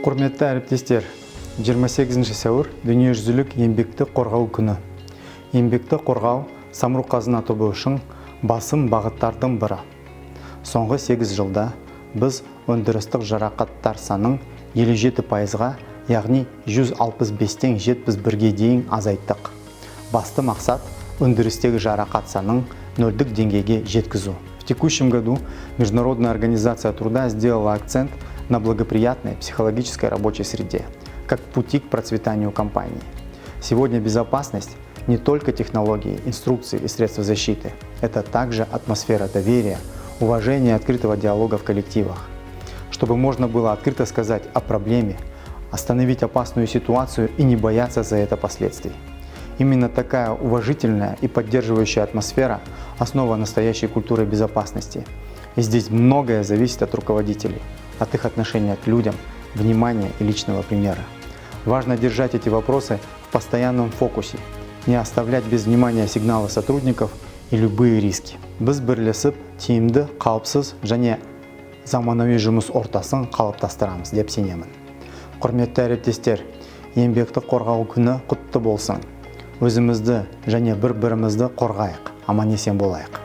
Құрметті әріптестер, 28 сәуір дүниежүзілік еңбекті қорғау күні. Еңбекті қорғау самұрық-қазына тобы үшін басым бағыттардың бірі. Соңғы 8 жылда біз өндірістік жарақаттар санын 57%-ға, яғни 165-тен 71-ге дейін азайттық. Басты мақсат өндірістегі жарақат санын нөлдік деңгейге жеткізу. В текущем году Международная организация труда сделала акцент на благоприятной психологической рабочей среде, как пути к процветанию компании. Сегодня безопасность не только технологии, инструкции и средства защиты. Это также атмосфера доверия, уважения и открытого диалога в коллективах. Чтобы можно было открыто сказать о проблеме, остановить опасную ситуацию и не бояться за это последствий. Именно такая уважительная и поддерживающая атмосфера – основа настоящей культуры безопасности. И здесь многое зависит от руководителей, от их отношения к людям, внимания и личного примера. Важно держать эти вопросы в постоянном фокусе, не оставлять без внимания сигналы сотрудников и любые риски. Біз бірлесіп, тиімді, қауіпсіз және заманауи жұмыс ортасын қалыптастырамыз деп сенемін. Құрметті әріптестер, еңбекті қорғау күні құтты болсын. Өзімізді және бір-бірімізді қорғайық, аман-есен болайық.